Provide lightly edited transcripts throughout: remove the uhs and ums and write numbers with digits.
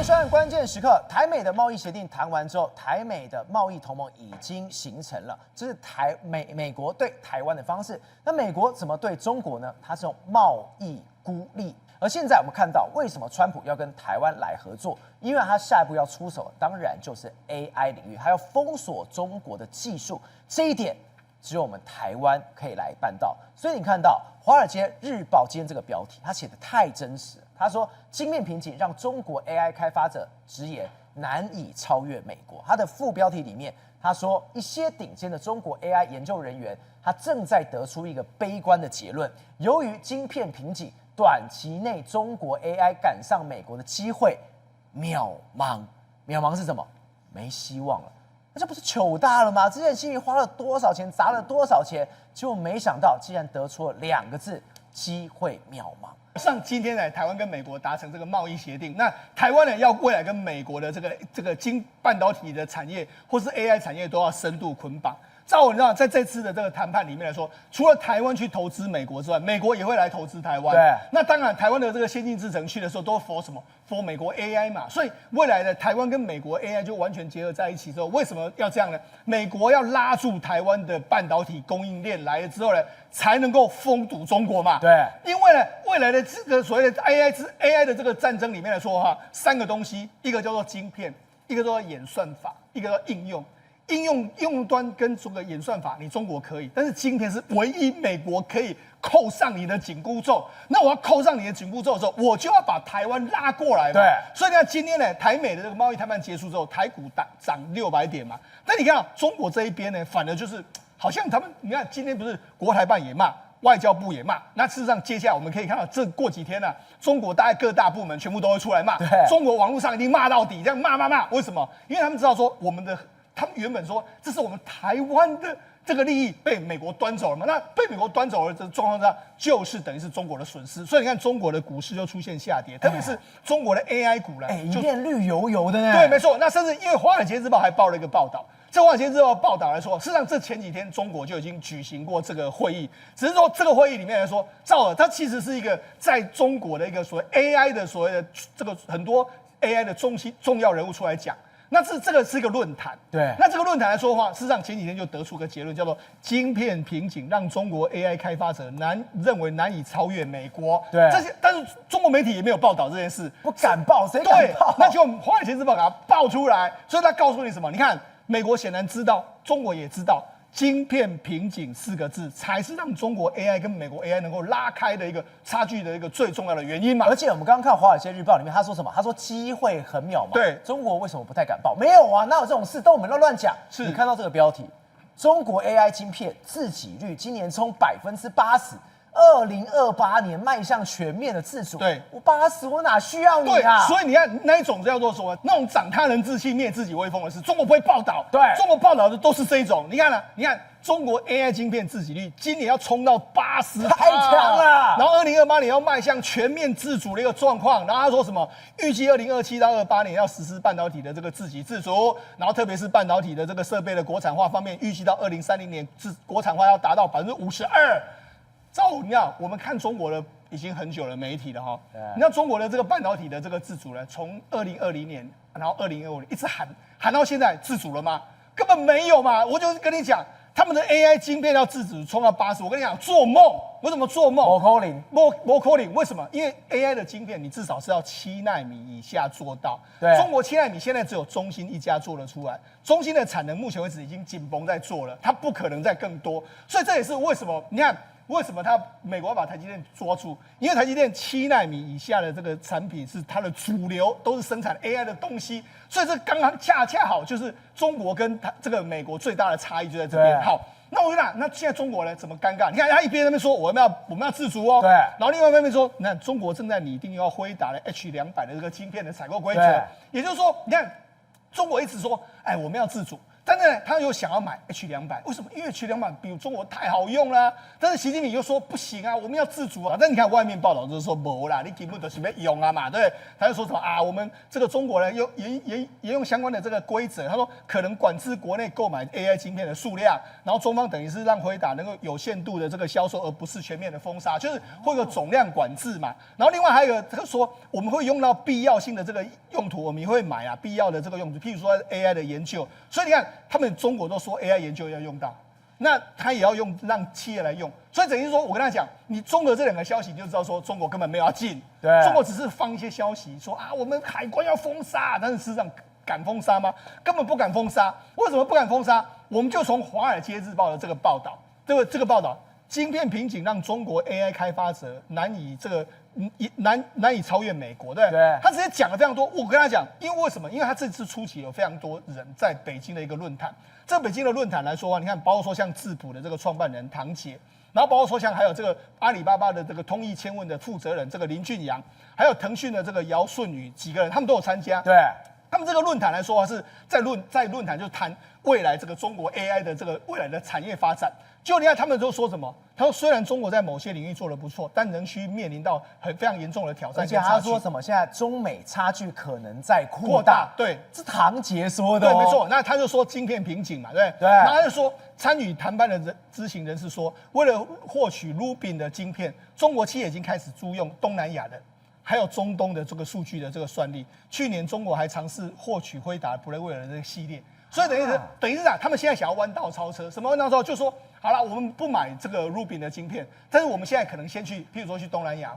是按关键时刻，台美的贸易协定谈完之后，台美的贸易同盟已经形成了，这是美国对台湾的方式。那美国怎么对中国呢？它是用贸易孤立。而现在我们看到，为什么川普要跟台湾来合作？因为他下一步要出手，当然就是 AI 领域，还要封锁中国的技术。这一点只有我们台湾可以来办到。所以你看到《华尔街日报》今天这个标题，他写的太真实了。他说，晶片瓶颈让中国 AI 开发者直言难以超越美国。他的副标题里面，他说一些顶尖的中国 AI 研究人员，他正在得出一个悲观的结论：由于晶片瓶颈，短期内中国 AI 赶上美国的机会渺茫。渺茫是什么？没希望了。那这不是糗大了吗？这件事情花了多少钱，砸了多少钱，结果没想到竟然得出了2个字：机会渺茫。像今天呢，台湾跟美国达成这个贸易协定，那台湾呢要未来跟美国的这个半导体的产业或是 AI 产业都要深度捆绑。照我知道，在这次的这个谈判里面来说，除了台湾去投资美国之外，美国也会来投资台湾。对，那当然，台湾的这个先进制程去的时候，都 for 什么 ？for 美国 AI 嘛。所以未来的台湾跟美国 AI 就完全结合在一起之后，为什么要这样呢？美国要拉住台湾的半导体供应链来了之后呢，才能够封堵中国嘛。对，因为呢，未来的这个所谓的 AI 的这个战争里面来说哈，3个东西，一个叫做晶片，一个叫做演算法，一个叫应用。应用端跟这个演算法，你中国可以，但是晶片是唯一美国可以扣上你的紧箍咒。那我要扣上你的紧箍咒的时候，我就要把台湾拉过来嘛。对，所以你看今天呢，台美的这个贸易谈判结束之后，台股涨600点嘛。那你看中国这一边呢，反而就是好像他们，你看今天不是国台办也骂，外交部也骂。那事实上，接下来我们可以看到，这过几天呢，中国大概各大部门全部都会出来骂。中国网络上一定骂到底，这样骂。为什么？因为他们知道说他们原本说这是我们台湾的这个利益被美国端走了嘛？那被美国端走了的状况下，就是等于是中国的损失。所以你看中国的股市就出现下跌，特别是中国的 AI 股呢，一片绿油油的呢。对，没错。那甚至因为《华尔街日报》还报了一个报道，这《华尔街日报》报道来说，事实上这前几天中国就已经举行过这个会议，只是说这个会议里面来说，它其实是一个在中国的一个所谓 AI 的所谓的这个很多 AI 的重要人物出来讲。那这个是一个论坛，对。那这个论坛来说的话，事实上前几天就得出个结论，叫做晶片瓶颈让中国 AI 开发者认为难以超越美国。对。但是中国媒体也没有报道这件事，不敢报，谁敢报？那就《华尔街日报》给它爆出来，所以他告诉你什么？你看，美国显然知道，中国也知道。晶片瓶颈4个字才是让中国 AI 跟美国 AI 能够拉开的一个差距的一个最重要的原因嘛。而且我们刚刚看《华尔街日报》里面他说什么？他说机会很渺茫。对，中国为什么不太敢报？没有啊，哪有这种事？都我们乱讲。是你看到这个标题，中国 AI 晶片自给率今年冲80%，2028年迈向全面的自主。对，我80，我哪需要你啊？所以你看那一种叫做什么？那种长他人志气、灭自己威风的事，中国不会报道。对，中国报道的都是这一种。你看呢？你看中国 AI 晶片自给率今年要冲到80%，太强了。然后2028年要迈向全面自主的一个状况。然后他说什么？预计2027到28年要实施半导体的这个自给自足，然后特别是半导体的这个设备的国产化方面，预计到2030年国产化要达到52%。你看，我们看中国的已经很久了，媒体了哈。你看中国的这个半导体的这个自主呢，从2020年，然后2025年一直喊到现在，自主了吗？根本没有嘛！我就是跟你讲，他们的 AI 晶片要自主冲到80，我跟你讲，做梦！为什么做梦？不可能，不可能！为什么？因为 AI 的晶片你至少是要7奈米以下做到。对，中国7奈米现在只有中芯一家做得出来，中芯的产能目前为止已经紧绷在做了，它不可能再更多。所以这也是为什么你看。为什么美国要把台积电抓住？因为台积电7奈米以下的这个产品是它的主流，都是生产 AI 的东西，所以这刚刚恰好就是中国跟这个美国最大的差异就在这边。好，那我跟你讲，那现在中国呢怎么尴尬？你看他一边在那边说我们要自主哦，对，然后另外一边说，你看中国正在拟定要辉达的 H200的这个晶片的采购规则，也就是说，你看中国一直说，哎，我们要自主。但是呢，他又想要买 H200，为什么？因为 H200比中国太好用啦。但是习近平又说不行啊，我们要自主啊。但你看外面报道就是说没啦，你根本就是要用啊嘛，对不对？他就说什么啊，我们这个中国呢也用相关的这个规则，他说可能管制国内购买 AI 晶片的数量，然后中方等于是让辉达能够有限度的这个销售，而不是全面的封杀，就是会有总量管制嘛。然后另外还有一个，他说我们会用到必要性的这个用途，我们也会买啊必要的这个用途，譬如说 AI 的研究。所以你看，他们中国都说 AI 研究要用到，那他也要用让企业来用。所以等于说，我跟他讲，你综合这两个消息，你就知道说中国根本没有要进，对，中国只是放一些消息说啊，我们海关要封杀，但是事实上敢封杀吗？根本不敢封杀。为什么不敢封杀？我们就从《华尔街日报》的这个报道，这个报道，晶片瓶颈让中国 AI 开发者难以超越美国，对不对？对，他直接讲了非常多。我跟他讲，因为什么？因为他这次出席有非常多人在北京的一个论坛。这北京的论坛来说啊，你看，包括说像智谱的这个创办人唐杰，然后包括说像还有这个阿里巴巴的这个通义千问的负责人这个林俊阳，还有腾讯的这个姚舜宇几个人，他们都有参加。对。他们这个论坛来说啊，是在论坛就谈未来这个中国 AI 的这个未来的产业发展。就你看他们都说什么？他说虽然中国在某些领域做得不错，但仍需面临到非常严重的挑战。而且他说什么？现在中美差距可能在扩大。对，是唐杰说的。对，没错。那他就说晶片瓶颈嘛，对不对？然后他就说参与谈判的知情人士说，为了获取 Rubin 的晶片，中国企业已经开始租用东南亚的。还有中东的这个数据的这个算力，去年中国还尝试获取辉达、布雷威尔的这个系列，所以等于是他们现在想要弯道超车。什么弯道超车？就说好了，我们不买这个 Rubin 的晶片，但是我们现在可能先去，譬如说去东南亚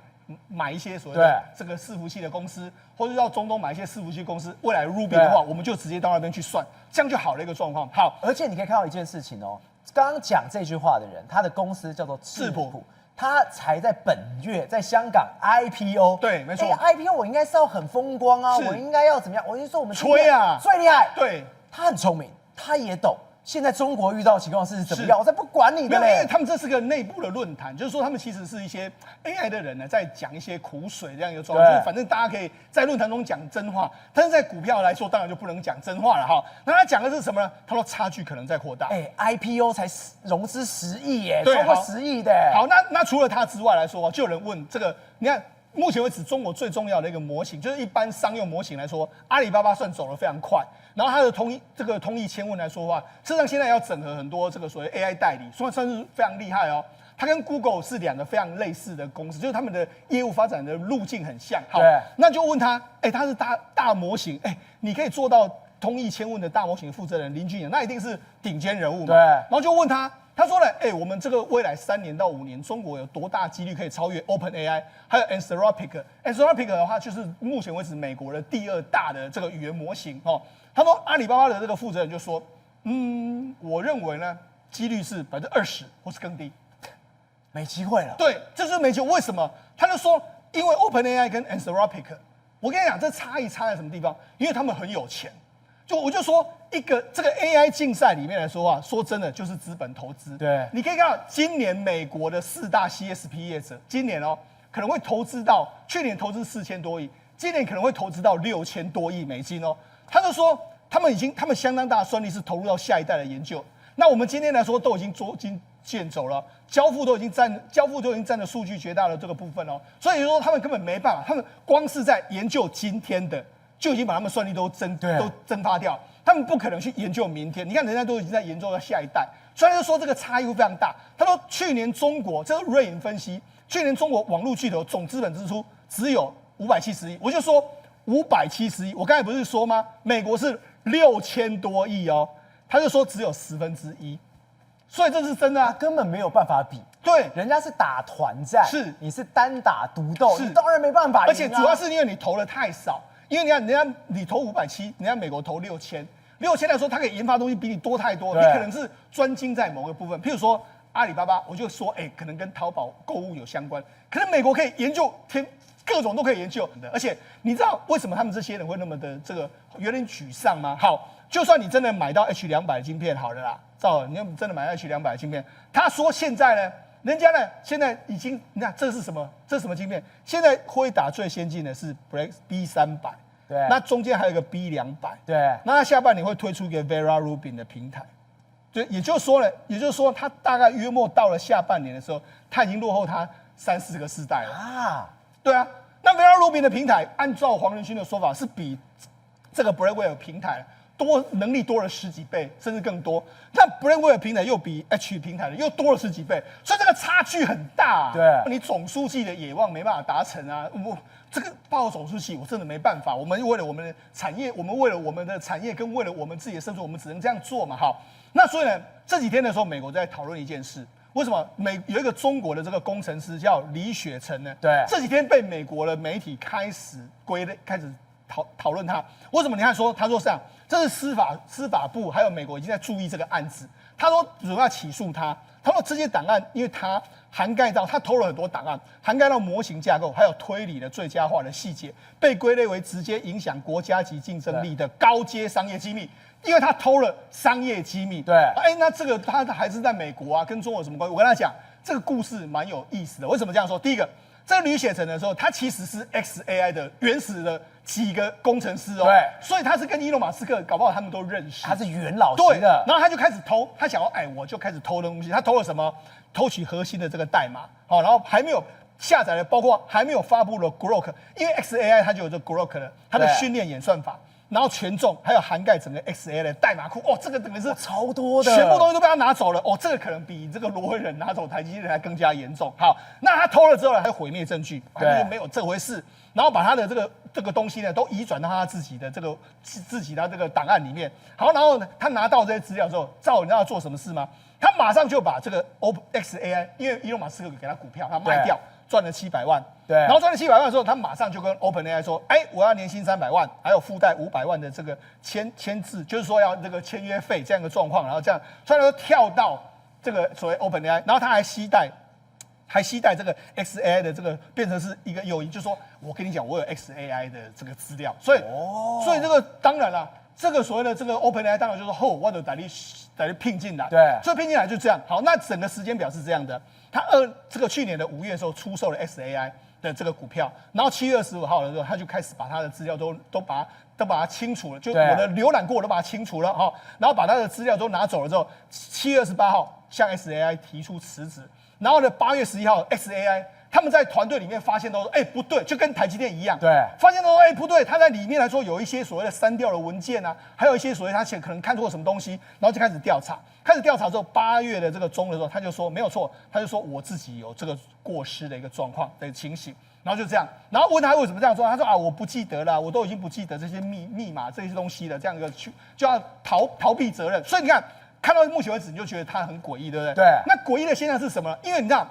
买一些所谓的这个伺服器的公司，或者到中东买一些伺服器公司。未来 Rubin 的话，我们就直接到那边去算，这样就好了一个状况。好，而且你可以看到一件事情哦，刚刚讲这句话的人，他的公司叫做智谱。他才在本月在香港 IPO， 对，没错。IPO 我应该是要很风光啊，我应该要怎么样？我就说我们吹啊，最厉害。对，他很聪明，他也懂。现在中国遇到的情况是怎么样？我才不管你的嘞！因为他们这是个内部的论坛，就是说他们其实是一些 AI 的人呢，在讲一些苦水这样一个状况。就是反正大家可以在论坛中讲真话，但是在股票来说，当然就不能讲真话了哈。那他讲的是什么呢？他说差距可能在扩大。IPO 才融资10亿耶，对，超过10亿的。好，那除了他之外来说，就有人问这个，你看。目前为止，中国最重要的一个模型，就是一般商用模型来说，阿里巴巴算走得非常快。然后它的通义千问来说的话，事实上现在要整合很多这个所谓 AI 代理，算是非常厉害哦。它跟 Google 是两个非常类似的公司，就是他们的业务发展的路径很像。好，那就问他，他是大模型，你可以做到通义千问的大模型负责人林俊阳，那一定是顶尖人物嘛。对，然后就问他。他说呢，我们这个未来3年到5年，中国有多大几率可以超越 OpenAI， 还有 Anthropic？Anthropic 的话，就是目前为止美国的第2大的这个语言模型哦。他说阿里巴巴的这个负责人就说，我认为呢，几率是20%或是更低，没机会了。对，这就是没机会。为什么？他就说，因为 OpenAI 跟 Anthropic， 我跟你讲，这差异差在什么地方？因为他们很有钱。我就说这个 AI 竞赛里面来说啊，说真的就是资本投资。对，你可以看到今年美国的4大 CSP 业者，今年可能会投资到，去年投资4000多亿，今年可能会投资到6000多亿美金哦。他就说他们相当大的算力是投入到下一代的研究。那我们今天来说都已经建走了，交付都已经占了数据绝大的这个部分哦。所以说他们根本没办法，他们光是在研究今天的。就已经把他们算力都蒸发掉，他们不可能去研究明天。你看人家都已经在研究到下一代，所以他就说这个差异非常大。他说去年中国这个瑞银分析，去年中国网络巨头总资本支出只有570亿，我就说570亿，我刚才不是说吗？美国是6000多亿哦，他就说只有1/10，所以这是真的啊，根本没有办法比。对，人家是打团战，是你是单打独斗，你当然没办法赢啊。而且主要是因为你投的太少。因为你看，你投570，人家美国投6000来说，它可以研发东西比你多太多。你可能是专精在某个部分，譬如说阿里巴巴，我就说，可能跟淘宝购物有相关。可能美国可以研究各种都可以研究的。而且你知道为什么他们这些人会那么的这个有点沮丧吗？好，就算你真的买到 H200晶片好了啦，你要真的买到 H200晶片，他说现在呢？人家呢，现在已经，你看这是什么？这是什么晶片？现在辉达最先进的是 B300，对，那中间还有一个 B200，对，那它下半年会推出一个 Vera Rubin 的平台，对，也就是说它大概约莫到了下半年的时候，它已经落后它3-4个世代了啊。对啊，那 Vera Rubin 的平台，按照黄仁勋的说法，是比这个 Brandware 平台能力多了10几倍，甚至更多。但 Brandware 平台又比 H 平台的又多了10几倍，所以这个差距很大啊。对，你总书记的野望没办法达成啊，这个报总书记我真的没办法。我们为了我们的产业，我们为了我们的产业跟为了我们自己的生存，我们只能这样做嘛。好，那所以呢，这几天的时候，美国在讨论一件事。为什么有一个中国的这个工程师叫李雪成呢？对，这几天被美国的媒体开始讨论他。为什么？你看他说这样，这是司法部还有美国已经在注意这个案子。他说主要起诉他。他说这些档案，因为他涵盖到他偷了很多档案，涵盖到模型架构还有推理的最佳化的细节，被归类为直接影响国家级竞争力的高阶商业机密。因为他偷了商业机密，对，那这个他还是在美国啊，跟中国有什么关系？我跟他讲，这个故事蛮有意思的。为什么这样说？第一个，这个吕写成的时候，他其实是 XAI 的原始的几个工程师哦，对，所以他是跟伊隆马斯克搞不好他们都认识，他是元老级的，然后他就开始偷，他想要我就开始偷东西，他偷了什么？偷取核心的这个代码，好，然后还没有下载的，包括还没有发布的 Grok， 因为 XAI 它就有这 Grok 的，它的训练演算法。然后权重还有涵盖整个 XAI 的代码库，这个等于是超多的，全部东西都被他拿走了。这个可能比这个罗威人拿走台积电还更加严重。好，那他偷了之后呢，还毁灭证据，就没有这回事。然后把他的这个东西呢，都移转到他自己的这个档案里面。好，然后呢，他拿到这些资料之后，你知道他做什么事吗？他马上就把这个 XAI， 因为伊隆马斯克给他股票，他卖掉。赚了700万，对，然后赚了700万的时候，他马上就跟 OpenAI 说，我要年薪300万，还有附带500万的这个签字，就是说要这个签约费这样一个状况，然后这样，所以他就跳到这个所谓 OpenAI， 然后他还携带这个 XAI 的这个变成是一个诱因，就是说我跟你讲，我有 XAI 的这个资料，所以这个当然了。这个所谓的这个 OpenAI 当然就是我的代理聘进来，对，所以聘进来就这样。好，那整个时间表是这样的，他这个去年的5月的时候出售了 XAI 的这个股票，然后7月25号的时候，他就开始把他的资料都把它清除了，就我的浏览过我都把它清除了哈，然后把他的资料都拿走了之后，7月28号向 XAI 提出辞职，然后呢8月11号 XAI。他们在团队里面发现到说，不对，就跟台积电一样，对，发现到说，不对，他在里面来说有一些所谓的删掉的文件啊，还有一些所谓他可能看错什么东西，然后就开始调查。开始调查之后，8月的这个中的时候，他就说没有错，他就说我自己有这个过失的一个状况的情形，然后就这样，然后问他为什么这样说，他说我不记得了，我都已经不记得这些密码这些东西了，这样一个就要逃避责任。所以你看到目前为止，你就觉得他很诡异，对不对？对。那诡异的现象是什么？因为你知道。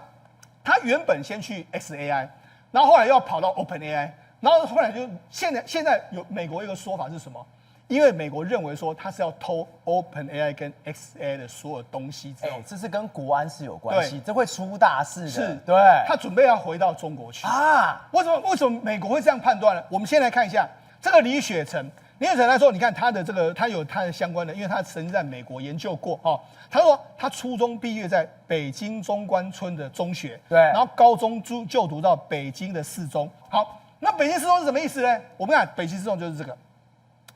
他原本先去 XAI， 然后后来又要跑到 OpenAI， 然后后来就现在有美国一个说法是什么？因为美国认为说他是要偷 OpenAI 跟 XAI 的所有东西之后，这是跟国安是有关系，这会出大事的。是，对，他准备要回到中国去啊？为什么美国会这样判断呢？我们先来看一下这个李雪成。李雪成他说，你看他的这个，他有他的相关的，因为他曾经在美国研究过哦。他说他初中毕业在北京中关村的中学，对，然后高中就读到北京的四中。好，那北京四中是什么意思呢？我们看北京四中就是这个。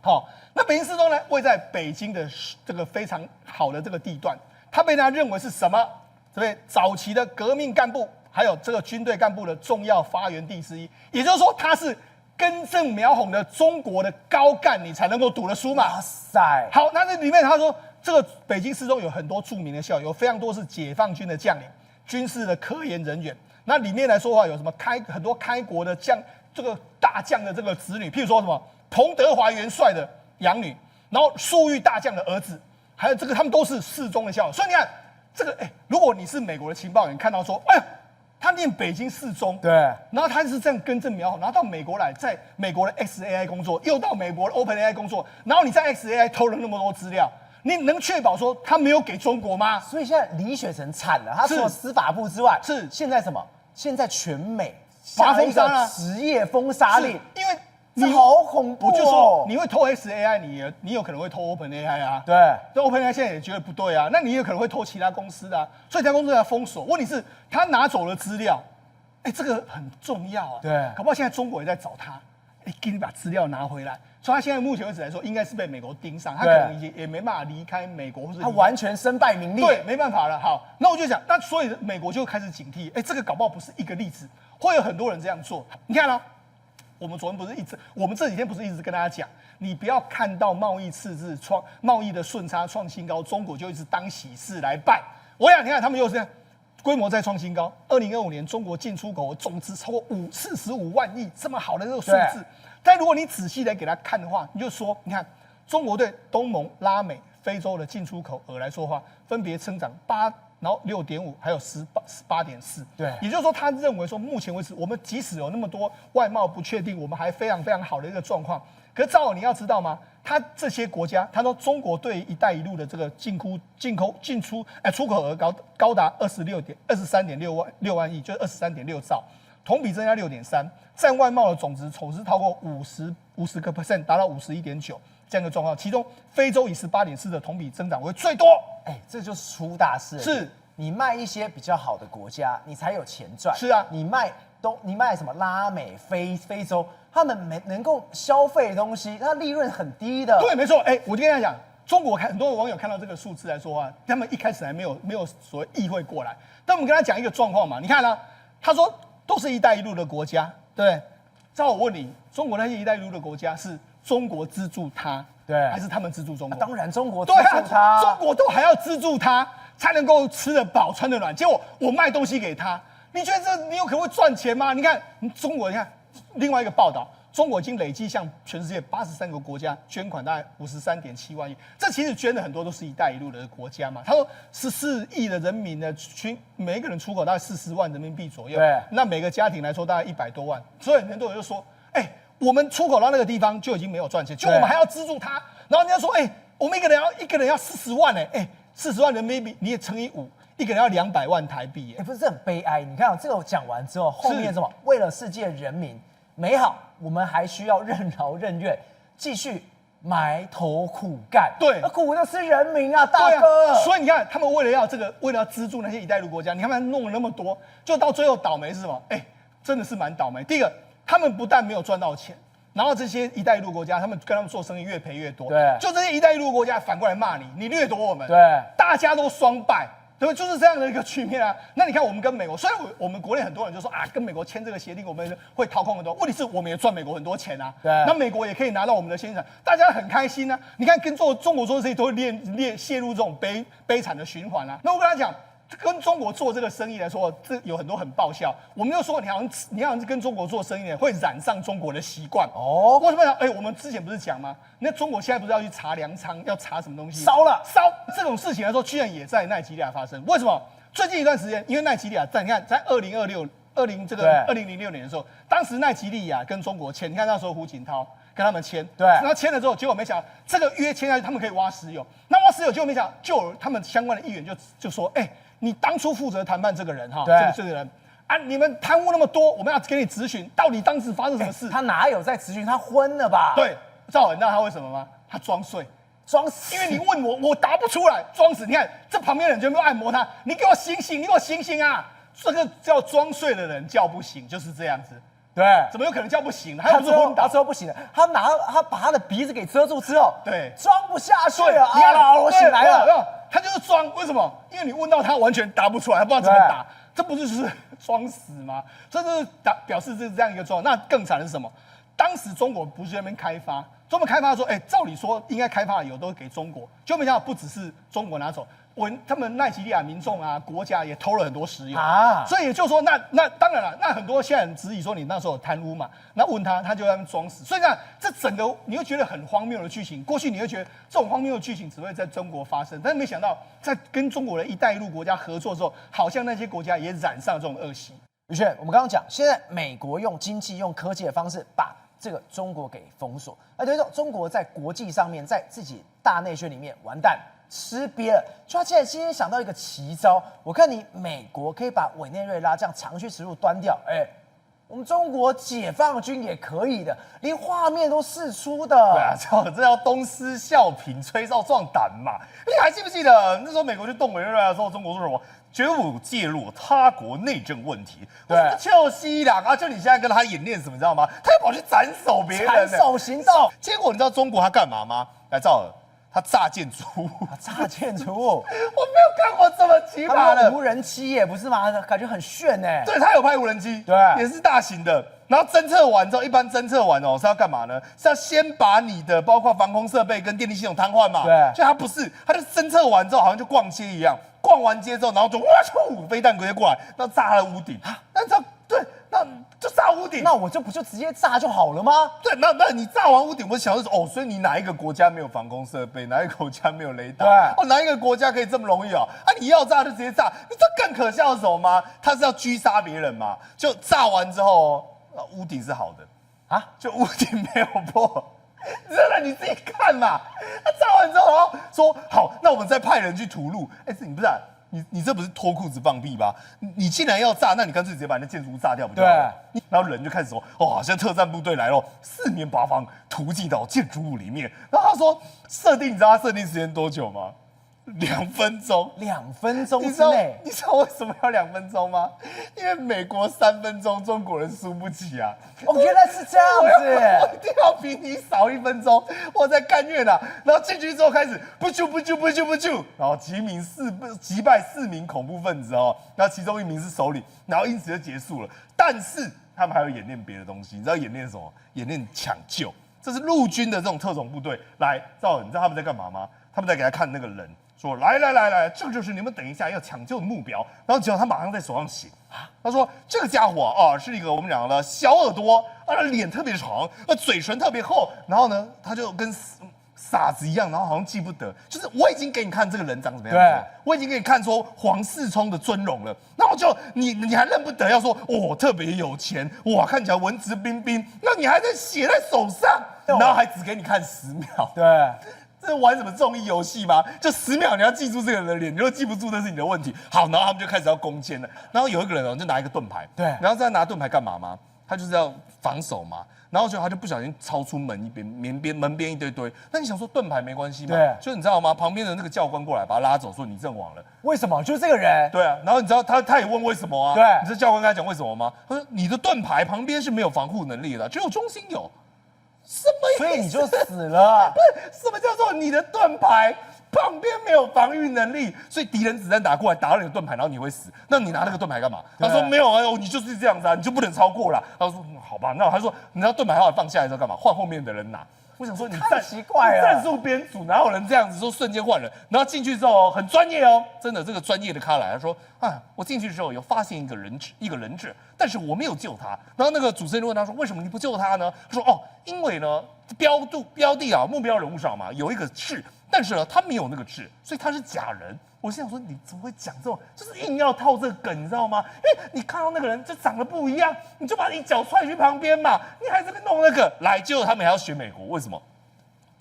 好，那北京四中呢，位在北京的这个非常好的这个地段，它被大家认为是什么？对不对？早期的革命干部还有这个军队干部的重要发源地之一，也就是说，它是根正苗红的中国的高干，你才能够读的书嘛。哇塞！好，那这里面他说，这个北京四中有很多著名的校友，有非常多是解放军的将领、军事的科研人员。那里面来说的话，有什么很多开国的这个大将的这个子女，譬如说什么彭德怀元帅的养女，然后粟裕大将的儿子，还有这个他们都是四中的校友。所以你看这个，如果你是美国的情报员，看到说，哎呀，他念北京四中，对，然后他是这样根正苗红，然后到美国来，在美国的 XAI 工作，又到美国的 OpenAI 工作，然后你在 XAI 偷了那么多资料，你能确保说他没有给中国吗？所以现在李雪成惨了，他除了司法部之外，是现在什么？现在全美罚封杀了，职业封杀令，因为你好恐怖哦！我就说你会偷 XAI， 你有可能会偷 OpenAI 啊。对，这 OpenAI 现在也觉得不对啊，那你也可能会偷其他公司的啊，所以其他公司要封锁。问题是，他拿走了资料，这个很重要啊。对，搞不好现在中国也在找他。给你把资料拿回来。所以他现在目前为止来说，应该是被美国盯上，他可能也没办法离开美国，或者他完全身败名裂。对，没办法了。好，那我就讲，那所以美国就开始警惕，这个搞不好不是一个例子，会有很多人这样做。你看我们昨天不是我们这几天不是一直跟大家讲，你不要看到贸易赤字贸易的顺差创新高，中国就一直当喜事来办。我想你看他们又是这样。规模再创新高，2025年中国进出口总值超过45万亿，这么好的这个数字。但如果你仔细来给他看的话，你就说，你看中国对东盟、拉美、非洲的进出口额来说的话，分别增长8，然后6.5，还有18.4。对，也就是说，他认为说，目前为止，我们即使有那么多外贸不确定，我们还非常非常好的一个状况。可是赵，你要知道吗？他这些国家，他说中国对“一带一路”的这个出口额高达23.6万亿，就是23.6兆，同比增加6.3%，占外贸的总值超过50%，达到51.9%这样的状况。其中非洲以18.4%的同比增长为最多。这就是出大事。是你卖一些比较好的国家，你才有钱赚。是啊，你卖什么拉美、非洲，他们能够消费的东西，它利润很低的。对，没错。我就跟大家讲，中国很多网友看到这个数字来说啊，他们一开始还没有所谓意会过来。但我们跟他讲一个状况嘛，你看呢，他说都是“一带一路”的国家，对不对？照我问你，中国那些“一带一路”的国家是中国资助他，对，还是他们资助中国？当然中国资助他，中国都还要资助他，才能够吃得饱、穿得暖。结果我卖东西给他。你觉得你有可能会赚钱吗？你看中国，你看另外一个报道，中国已经累计向全世界83个国家捐款大概53.7万亿。这其实捐的很多都是“一带一路”的国家嘛。他说14亿的人民的每一个人出口大概40万人民币左右，对，那每个家庭来说大概100多万。所以很多人就说，我们出口到那个地方就已经没有赚钱，就我们还要资助他。然后人家说，我们一个人要40万，40万人民币你也乘以5。一个人要200万台币，不是这很悲哀？你看这个我讲完之后，后面什么？为了世界人民美好，我们还需要任劳任怨，继续埋头苦干。对，苦的是人民啊，大哥。所以你看，他们为了要资助那些“一带一路”国家，你看他们弄了那么多，就到最后倒霉是什么？真的是蛮倒霉。第一个，他们不但没有赚到钱，然后这些“一带一路”国家，他们跟他们做生意越赔越多。对，就这些“一带一路”国家反过来骂你掠夺我们。对，大家都双败。对不对？就是这样的一个局面啊。那你看，我们跟美国，虽然我们国内很多人就说跟美国签这个协定，我们会掏空很多。问题是，我们也赚美国很多钱啊。对。那美国也可以拿到我们的先产，大家很开心啊。你看，跟中国做生意都会陷入这种悲惨的循环啊。那我跟他讲，跟中国做这个生意来说，这有很多很爆笑。我们就说，你好像是跟中国做生意的，会染上中国的习惯。哦。为什么讲？我们之前不是讲吗？那中国现在不是要去查粮仓，要查什么东西？烧这种事情来说，居然也在奈及利亚发生。为什么？最近一段时间，因为奈及利亚你看在2006年的时候，当时奈及利亚跟中国签，你看那时候胡锦涛跟他们签，对，然后签了之后，结果没想到这个约签下去，他们可以挖石油。那挖石油，结果没想到，就有他们相关的议员就说，你当初负责谈判这个人哈，这个人啊，你们贪污那么多，我们要给你质询，到底当时发生什么事？他哪有在质询？他昏了吧？对，赵文，你知道他为什么吗？他装睡。装死，因为你问我答不出来，装死。你看这旁边的人就没有按摩他，你给我醒醒，你给我醒醒啊！这个叫装睡的人叫不醒，就是这样子。对，怎么有可能叫不醒呢？他不是昏倒，之后不行了，他把他的鼻子给遮住之后，对，装不下去了。你看，我醒来了，他就是装。为什么？因为你问到他完全答不出来，他不知道怎么答，这不就是装死吗？这就是表示这样一个状况。那更惨的是什么？当时中国不是在那边开发。中国开发说，照理说应该开发的油都给中国，就没想到不只是中国拿走，他们奈及利亚民众啊，国家也偷了很多石油啊。所以也就是说，那当然了，那很多现在人质疑说你那时候有贪污嘛，那问他就在那边装死。所以呢，这整个你会觉得很荒谬的剧情，过去你会觉得这种荒谬的剧情只会在中国发生，但是没想到在跟中国的“一带一路”国家合作之后，好像那些国家也染上这种恶习。宇轩，我们刚刚讲，现在美国用经济、用科技的方式把这个中国给封锁，等于说中国在国际上面，在自己大内宣里面完蛋吃瘪了。就他现在今天想到一个奇招，我看你美国可以把委内瑞拉这样长驱直入端掉，我们中国解放军也可以的，连画面都释出的。对啊，这叫东施效颦、吹哨壮胆嘛。你还记不记得那时候美国去动委内瑞拉的时候，中国说什么？绝无介入他国内政问题。对我说就西朗啊，就你现在跟他演练什么，你知道吗？他要跑去斩首别人呢，斩首行动。结果你知道中国他干嘛吗？来，赵尔，他炸建筑物。炸建筑物，我没有看过这么奇葩的他们无人机耶，不是吗？感觉很炫呢。对，他有派无人机，对也是大型的。然后侦测完之后，一般侦测完哦是要干嘛呢？是要先把你的包括防空设备跟电力系统瘫痪嘛。对所以他不是，他就侦测完之后好像就逛街一样，逛完街之后，然后就哇咻，飞弹直接过来，然后炸他的屋顶。那这对，那就炸屋顶。那我就不就直接炸就好了吗？对，那你炸完屋顶，我想的是哦，所以你哪一个国家没有防空设备，哪一个国家没有雷达？对哦，哪一个国家可以这么容易哦？啊，你要炸就直接炸，你这更可笑的是什么吗？他是要狙杀别人嘛？就炸完之后哦，屋顶是好的啊，就屋顶没有破。真的你自己看嘛。他炸完之后，然后说好，那我们再派人去屠戮。哎，你不是、啊、你这不是脱裤子放屁吧？你既然要炸，那你干脆直接把那建筑物炸掉不就好了？然后人就开始说，哦，现在特战部队来了，四面八方突进到建筑物里面。然后他说设定，你知道他设定时间多久吗？2分钟。2分钟你知道之内，你知道为什么要2分钟吗？因为美国3分钟，中国人输不起啊。哦，原来是这样我子。一定要比你少1分钟，我在干越南。然后进去之后开始不啾不啾不啾不啾，然后击败4名恐怖分子哦，然后其中1名是首领，然后因此就结束了。但是他们还有演练别的东西，你知道演练什么？演练抢救。这是陆军的这种特种部队来，赵，你知道他们在干嘛吗？他们在给他看那个人，说来，这个就是你们等一下要抢救的目标。然后结果他马上在手上写，他说这个家伙啊是一个我们讲的小耳朵，啊脸特别长，嘴唇特别厚，然后呢他就跟傻子一样，然后好像记不得，就是我已经给你看这个人长什么样子了，我已经给你看说黄世聪的尊容了，然后就你还认不得，要说哦特别有钱，哇看起来文质彬彬，那你还在写在手上，然后还只给你看10秒，对，这是玩什么综艺游戏吗？就10秒你要记住这个人的脸，你如果记不住那是你的问题。好，然后他们就开始要攻坚了，然后有一个人哦就拿一个盾牌，对，然后再拿盾牌干嘛吗？他就是要防守嘛。然后他就不小心超出门门边一堆，那你想说盾牌没关系吗？对，就你知道吗？旁边的那个教官过来把他拉走，说你阵亡了。为什么？就是这个人。对啊，然后你知道他也问为什么啊？对，你知道教官跟他讲为什么吗？他说你的盾牌旁边是没有防护能力的，只有中心有。什么意思？所以你就死了。不是，什么叫做你的盾牌旁边没有防御能力，所以敌人子弹打过来打到你的盾牌，然后你会死。那你拿那个盾牌干嘛？他说没有啊，你就是这样子啊，你就不能超过了。他说好吧，那他说你知道盾牌后来放下来之后干嘛？换后面的人拿。我想说你太奇怪了，战术编组哪有人这样子说瞬间换人？然后进去之后很专业哦，真的这个专业的咖来，他说啊，我进去之后有发现一个人质，但是我没有救他。然后那个主持人问他说为什么你不救他呢？他说哦，因为呢标的啊目标人物上嘛有一个痣，但是呢他没有那个痣，所以他是假人。我心想说，你怎么会讲这种，就是硬要套这个梗，你知道吗？因为你看到那个人就长得不一样，你就把你脚踹去旁边嘛，你还在那边弄那个，来，结果他们还要学美国，为什么？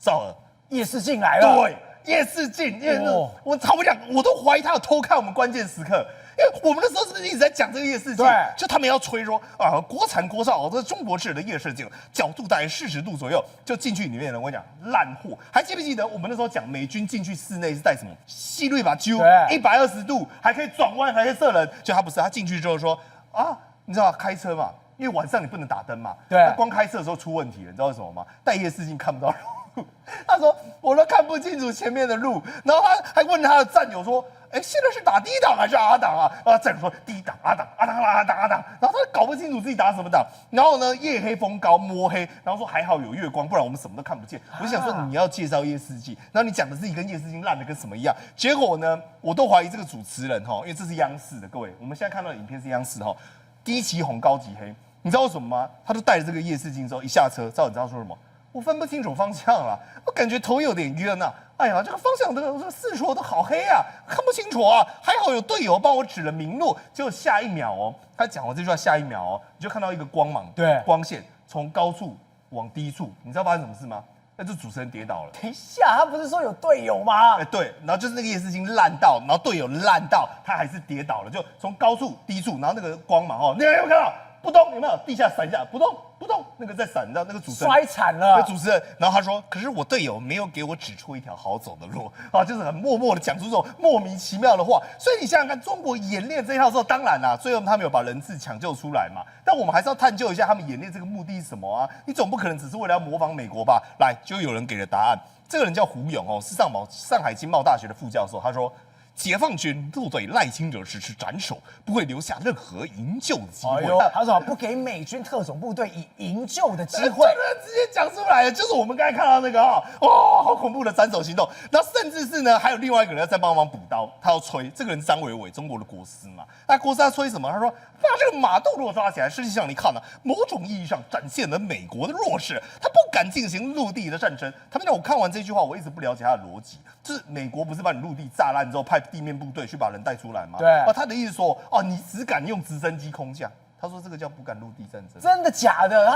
赵尔夜视镜来了，对，夜视镜，因为我常不讲，我都怀疑他有偷看我们关键时刻。因为我们那时候是不是一直在讲这个夜视镜？对，就他们要吹说啊，国产国造，这是中国制的夜视镜，角度大概40度左右，就进去里面的，我跟你讲烂货。还记不记得我们那时候讲美军进去室内是带什么细锐把揪120度，还可以转弯，还可以射人？就他不是，他进去之后说啊，你知道开车嘛？因为晚上你不能打灯嘛，对，他光开车的时候出问题了，你知道为什么吗？戴夜视镜看不到路。他说我都看不清楚前面的路，然后他还问他的战友说：“哎，现在是打D档还是R档啊？”然后战友说：“D档、R档、R档、R档、R档。”然后他搞不清楚自己打什么档。然后呢，夜黑风高摸黑，然后说还好有月光，不然我们什么都看不见。我想说你要介绍夜视镜，然后你讲的自己跟夜视镜烂的跟什么一样。结果呢，我都怀疑这个主持人哈，因为这是央视的，各位，我们现在看到的影片是央视哈，低级红高级黑。你知道为什么吗？他就带着这个夜视镜之后一下车，你知道说什么？我分不清楚方向了，我感觉头有点晕啊！哎呀，这个方向的四处都好黑啊，看不清楚啊！还好有队友帮我指了明路。结果下一秒哦，他讲完这句话，下一秒哦，你就看到一个光芒，对，光线从高处往低处，你知道发生什么事吗？那就主持人跌倒了。等一下，他不是说有队友吗？哎，对，然后就是那个夜视镜烂到，然后队友烂到，他还是跌倒了，就从高处低处，然后那个光芒哦，你有没有看到？扑通有没有地下闪一下，扑通扑通那个在闪，你知道那个主持人摔惨了。那主持人，然后他说，可是我队友没有给我指出一条好走的路啊，就是很默默的讲出这种莫名其妙的话。所以你想想看，中国演练这一套之后，当然啦，最后他们有把人质抢救出来嘛，但我们还是要探究一下他们演练这个目的是什么啊？你总不可能只是为了要模仿美国吧？来，就有人给了答案，这个人叫胡勇哦，是上海经贸大学的副教授，他说。解放军若对赖清德实施斩首，不会留下任何营救的机会。他说不给美军特种部队以营救的机会，直接讲出来了，就是我们刚才看到那个好恐怖的斩首行动。然后甚至是呢，还有另外一个人要再帮忙补刀，他要吹。这个人张伟伟，中国的国师嘛。那国师他吹什么？他说把这个马杜罗抓起来，实际上你看呢，某种意义上展现了美国的弱势，他不敢进行陆地的战争。他们让我看完这句话，我一直不了解他的逻辑，就是美国不是把你陆地炸烂之后派地面部队去把人带出来吗？对。他的意思说，你只敢用直升机空降。他说这个叫不敢陆地战争。真的假的？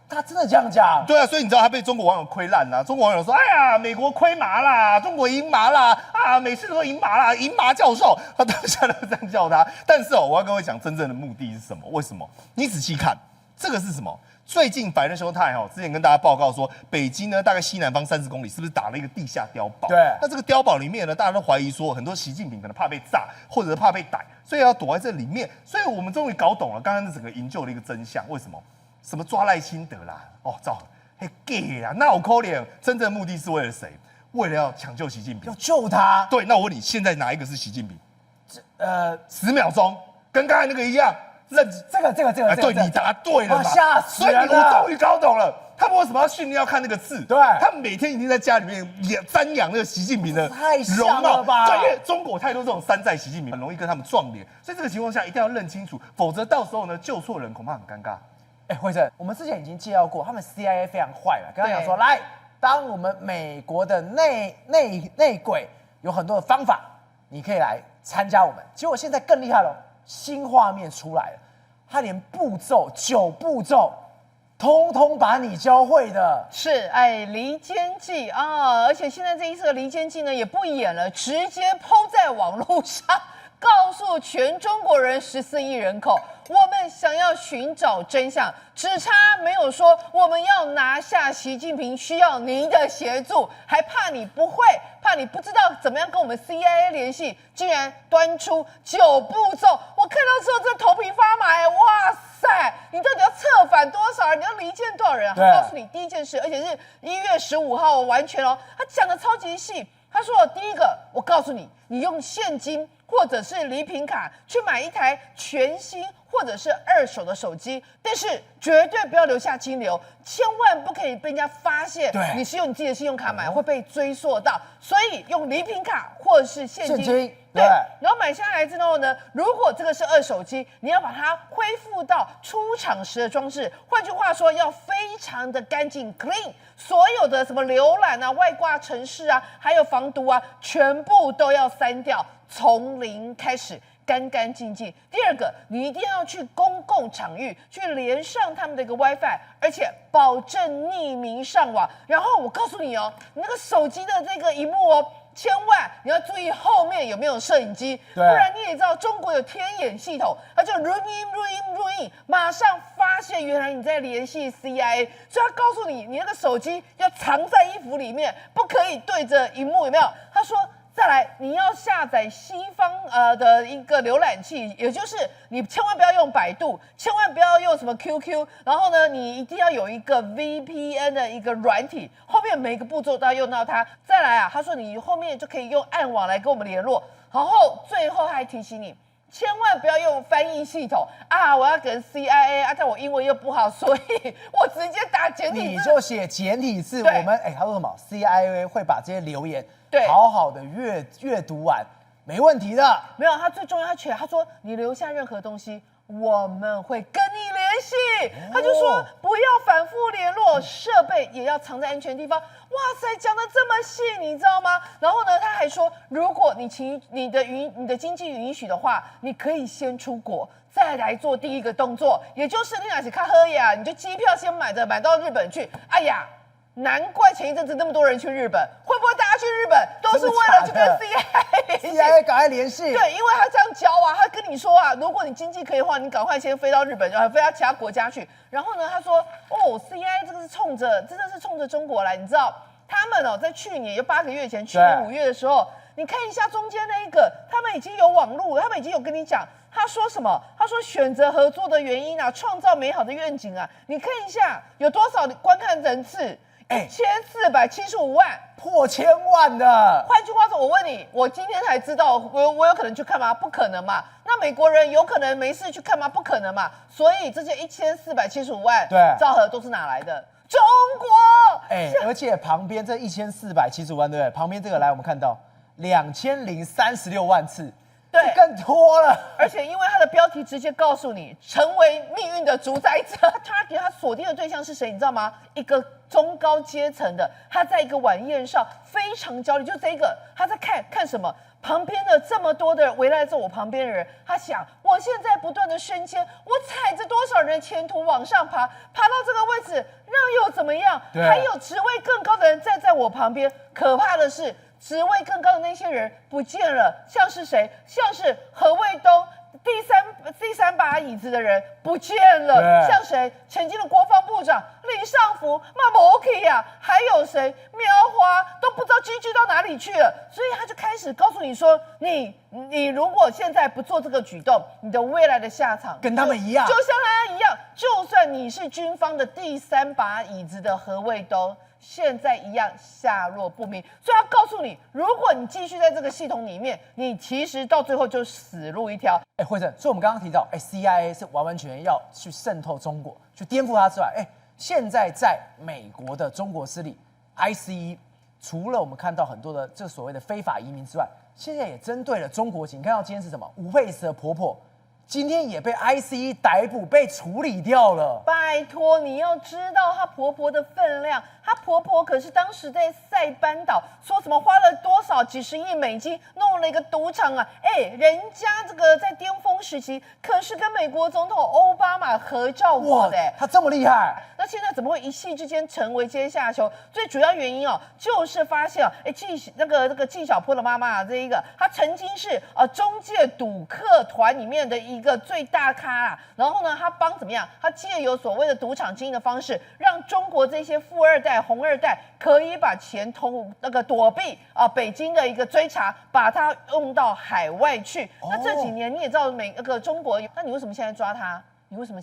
他真的这样讲？对啊，所以你知道他被中国网友亏烂啦。中国网友说：“哎呀，美国亏麻啦，中国赢麻啦，啊，美式都赢麻啦，赢麻教授。”他当下都这样叫他。但是我要跟各位讲真正的目的是什么？为什么？你仔细看，这个是什么？最近百日修泰之前跟大家报告说，北京呢大概西南方30公里，是不是打了一个地下碉堡？对。那这个碉堡里面呢，大家都怀疑说，很多习近平可能怕被炸，或者怕被逮，所以要躲在这里面。所以我们终于搞懂了刚刚整个营救的一个真相。为什么？什么抓赖清德啦？嘿 gay 啦，那我可怜。真正的目的是为了谁？为了要抢救习近平，要救他。对，那我问你，现在哪一个是习近平？10秒钟，跟刚才那个一样。这个，对，你答对了嘛？吓死人了！所以我终于搞懂了，他们为什么要训练要看那个字？对，他们每天一定在家里面也瞻仰那个习近平的容貌吧？对，因为中国太多这种山寨习近平，很容易跟他们撞脸，所以这个情况下一定要认清楚，否则到时候呢救错人恐怕很尴尬。慧珍，我们之前已经介绍过，他们 CIA 非常坏了，刚刚讲说，来，当我们美国的内鬼有很多的方法，你可以来参加我们。结果现在更厉害了，新画面出来了。他连步骤9步骤，通通把你教会的。是，离间计啊！而且现在这一次的离间计呢，也不演了，直接抛在网络上，告诉全中国人14亿人口，我们想要寻找真相，只差没有说我们要拿下习近平，需要您的协助，还怕你不会，怕你不知道怎么样跟我们 CIA 联系，竟然端出9步骤，我看到之后真的头皮发麻哇塞！你到底要策反多少人？你要离间多少人啊？他告诉你第一件事，而且是1月15号完全哦，他讲的超级细。他说第一个，我告诉你，你用现金或者是礼品卡去买一台全新或者是2手的手机，但是绝对不要留下金流，千万不可以被人家发现你是用你自己的信用卡买，会被追溯到。所以用礼品卡或者是现金。对，然后买下来之后呢，如果这个是2手机，你要把它恢复到出厂时的装置，换句话说，要非常的干净 clean， 所有的什么浏览啊、外挂程式啊，还有防毒啊，全部都要删掉，从零开始。干干净净。第二个，你一定要去公共场域去连上他们的一个 WiFi， 而且保证匿名上网。然后我告诉你哦，你那个手机的这个萤幕哦，千万你要注意后面有没有摄影机，不然你也知道中国有天眼系统，它就录音，马上发现原来你在联系 CIA， 所以他告诉你，你那个手机要藏在衣服里面，不可以对着萤幕，有没有？他说。再来，你要下载西方的一个浏览器，也就是你千万不要用百度，千万不要用什么 QQ， 然后呢，你一定要有一个 VPN 的一个软体，后面每个步骤都要用到它。再来啊，他说你后面就可以用暗网来跟我们联络，然后最后还提醒你。千万不要用翻译系统啊！我要跟 CIA 啊，但我英文又不好，所以我直接打简体字。你就写简体字，我们他说什么 ？CIA 会把这些留言好好的阅读完，没问题的。没有，他最重要，他说你留下任何东西，我们会跟你联系。他就说不要反复联络，设备也要藏在安全地方。哇塞，讲得这么细，你知道吗？然后呢，他还说，如果你的经济允许的话，你可以先出国，再来做第一个动作，也就是你哪是看喝呀，你就机票先买到日本去。哎呀，难怪前一阵子那么多人去日本，会不会大家他去日本，都是为了去跟 CIA 联系。CIA 赶快联系。对，因为他这样教啊，他跟你说啊，如果你经济可以的话，你赶快先飞到日本，飞到其他国家去。然后呢，他说哦 ，CIA 这个是真的是冲着中国来，你知道，他们在去年有8个月前，去年5月的时候，你看一下中间那一个，他们已经有网路，他们已经有跟你讲。他说什么？他说选择合作的原因啊，创造美好的愿景啊。你看一下有多少观看人次，1475万，破1000万的。换句话说，我问你，我今天才知道，我有可能去看吗？不可能嘛。那美国人有可能没事去看吗？不可能嘛。所以这些1475万，对，兆和都是哪来的？中国。而且旁边这1475万，对不对？旁边这个来，我们看到2036万次。对，更多了。而且因为它的标题直接告诉你，成为命运的主宰者，他锁定的对象是谁？你知道吗？一个中高阶层的，他在一个晚宴上非常焦虑，就这个他在看什么？旁边的这么多的人围绕在我旁边的人，他想，我现在不断的升迁，我踩着多少人的前途往上爬，爬到这个位置，那又怎么样？还有职位更高的人站在我旁边，可怕的是。职位更高的那些人不见了，像是谁？像是何卫东，第三把椅子的人不见了，像谁？曾经的国防部长李尚福，马摩克呀，还有谁？苗华都不知道居到哪里去了，所以他就开始告诉你说，你如果现在不做这个举动，你的未来的下场跟他们一样，就像他一样，就算你是军方的第3把椅子的何卫东。现在一样下落不明，所以他告诉你，如果你继续在这个系统里面，你其实到最后就死路一条。慧珍，所以我们刚刚提到，CIA 是完全要去渗透中国，去颠覆它之外，现在在美国的中国势力 ICE， 除了我们看到很多的这所谓的非法移民之外，现在也针对了中国籍。你看到今天是什么？吴佩慈的婆婆。今天也被 ICE 逮捕，被处理掉了。拜托，你要知道她婆婆的分量，她婆婆可是当时在塞班岛说什么花了多少几十亿美金弄了一个赌场啊！人家这个在巅峰时期可是跟美国总统奥巴马合照过的。他这么厉害，那现在怎么会一夕之间成为阶下囚？最主要原因就是发现那个纪晓波的妈妈这一个，她曾经是中介赌客团里面的一个最大咖啊，然后呢，他帮怎么样？他借由所谓的赌场经营的方式，让中国这些富二代、红二代可以把钱躲避北京的一个追查，把它用到海外去。那这几年你也知道中国，那你为什么现在抓他？为什么？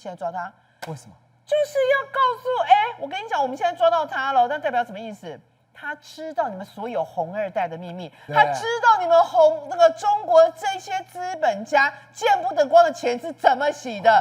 就是要告诉我跟你讲，我们现在抓到他了，那代表什么意思？他知道你们所有红二代的秘密，他知道你们中国这些资本家见不得光的钱是怎么洗的。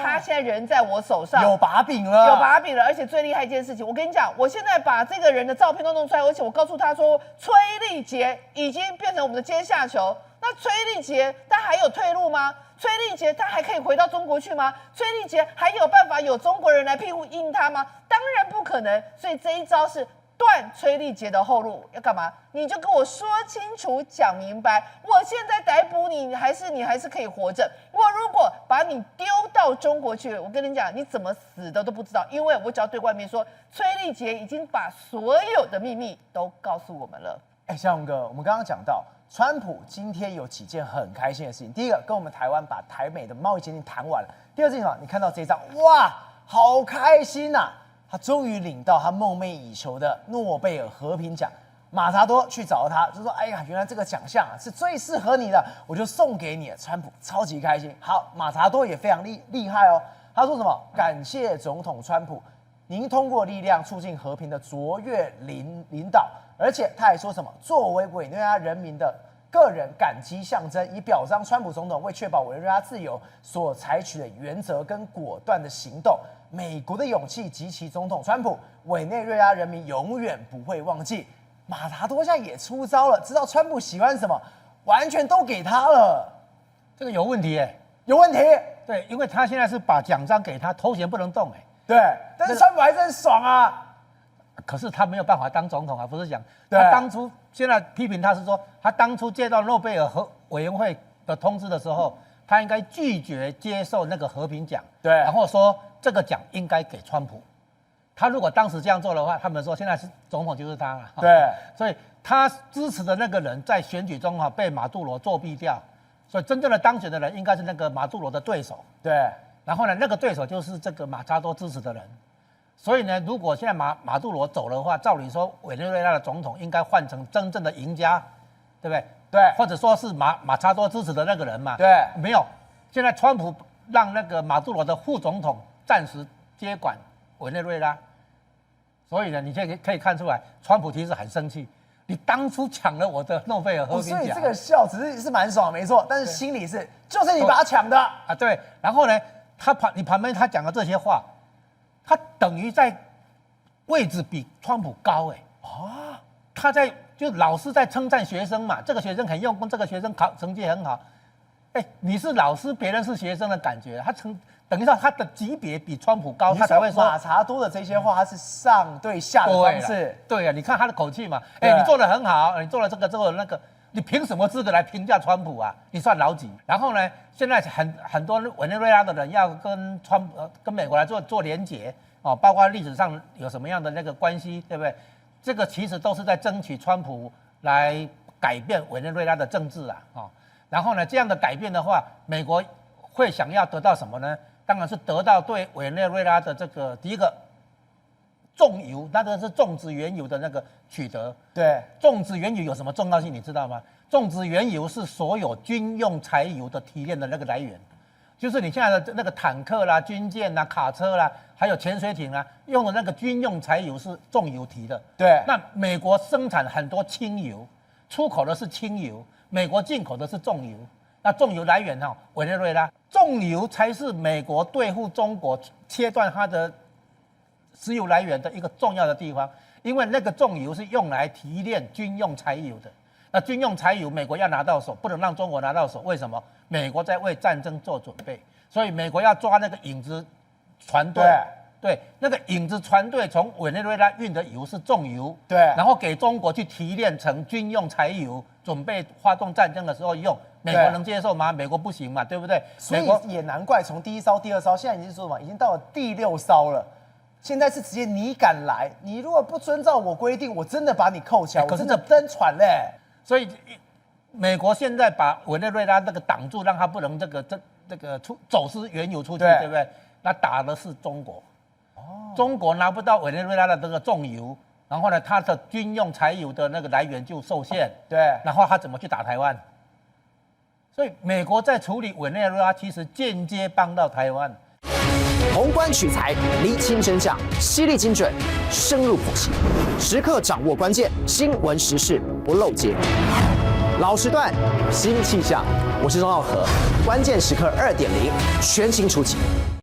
他现在人在我手上，有把柄了，而且最厉害一件事情，我跟你讲，我现在把这个人的照片都弄出来，而且我告诉他说，崔丽杰已经变成我们的阶下囚。那崔丽杰他还有退路吗？崔丽杰他还可以回到中国去吗？崔丽杰还有办法有中国人来庇护应他吗？当然不可能。所以这一招是断崔丽杰的后路，要干嘛？你就跟我说清楚、讲明白。我现在逮捕你，你还是可以活着。我如果把你丢到中国去，我跟你讲，你怎么死的都不知道，因为我只要对外面说，崔丽杰已经把所有的秘密都告诉我们了。夏宏哥，我们刚刚讲到，川普今天有几件很开心的事情。第一个，跟我们台湾把台美的贸易协定谈完了。第二件事情，你看到这张，哇，好开心呐！他终于领到他梦寐以求的诺贝尔和平奖。马查多去找他，就说：“哎呀，原来这个奖项是最适合你的，我就送给你了。”川普超级开心。好，马查多也非常厉害哦。他说什么？感谢总统川普，您通过力量促进和平的卓越领导。而且他还说什么？作为委内瑞拉人民的个人感激象征，以表彰川普总统为确保委内瑞拉自由所采取的原则跟果断的行动。美国的勇气及其总统川普，委内瑞拉人民永远不会忘记。马查多现在也出招了，知道川普喜欢什么，完全都给他了。这个有问题有问题。对，因为他现在是把奖章给他，头衔不能动对，但是川普还是很爽啊。可是他没有办法当总统啊，不是讲对他当初现在批评他是说，他当初接到诺贝尔委员会的通知的时候，他应该拒绝接受那个和平奖，对，然后说这个奖应该给川普。他如果当时这样做的话，他们说现在是总统就是他了。对，所以他支持的那个人在选举中被马杜罗作弊掉，所以真正的当选的人应该是那个马杜罗的对手。对，然后呢，那个对手就是这个马查多支持的人。所以呢，如果现在马杜罗走的话，照理说委内瑞拉的总统应该换成真正的赢家，对不对？对或者说是马查多支持的那个人嘛。对没有，现在川普让那个马杜罗的副总统暂时接管委内瑞拉，所以呢，你可以看出来，川普其实很生气。你当初抢了我的诺贝尔和平奖，所以这个笑只是蛮爽，没错，但是心里是就是你把他抢的。啊，对。然后呢，你旁边他讲的这些话，他等于在位置比川普高他就老师在称赞学生嘛，这个学生很用功，这个学生成绩很好。你是老师，别人是学生的感觉，等于说他的级别比川普高，他才会说马查多的这些话，他是上对下的方式。对啊，你看他的口气嘛，你做得很好，你做了这个那个，你凭什么资格来评价川普啊？你算老几？然后呢，现在很多委内瑞拉的人要跟美国来做连结包括历史上有什么样的那个关系，对不对？这个其实都是在争取川普来改变委内瑞拉的政治然后呢，这样的改变的话，美国会想要得到什么呢？当然是得到对委内瑞拉的这个第一个重油，那个是种植原油的那个取得。对，种植原油有什么重要性？你知道吗？种植原油是所有军用柴油的提炼的那个来源，就是你现在的那个坦克啦、军舰啦、卡车啦，还有潜水艇啦，用的那个军用柴油是重油提的。对，那美国生产很多轻油，出口的是轻油，美国进口的是重油。那重油来源委内瑞拉，重油才是美国对付中国切断它的石油来源的一个重要的地方，因为那个重油是用来提炼军用柴油的。那军用柴油美国要拿到手，不能让中国拿到手，为什么？美国在为战争做准备，所以美国要抓那个影子船队。对，那个影子船队从委内瑞拉运的油是重油，对，然后给中国去提炼成军用柴油，准备发动战争的时候用。美国能接受吗？美国不行嘛，对不对？所以也难怪从第一艘、第二艘，现在已经说什么，已经到了第6艘了。现在是直接你敢来，你如果不遵照我规定，我真的把你扣起来，我真的登船嘞。所以美国现在把委内瑞拉那个挡住，让他不能这个走私原油出去，对不对？那打的是中国。中国拿不到委内瑞拉的这个重油，然后呢，它的军用柴油的那个来源就受限。对，然后他怎么去打台湾？所以美国在处理委内瑞拉，其实间接帮到台湾。宏观取材，厘清真相，犀利精准，深入剖析，时刻掌握关键，新闻时事不漏接。老时段，新气象，我是钟耀和，关键时刻2.0，全新出击。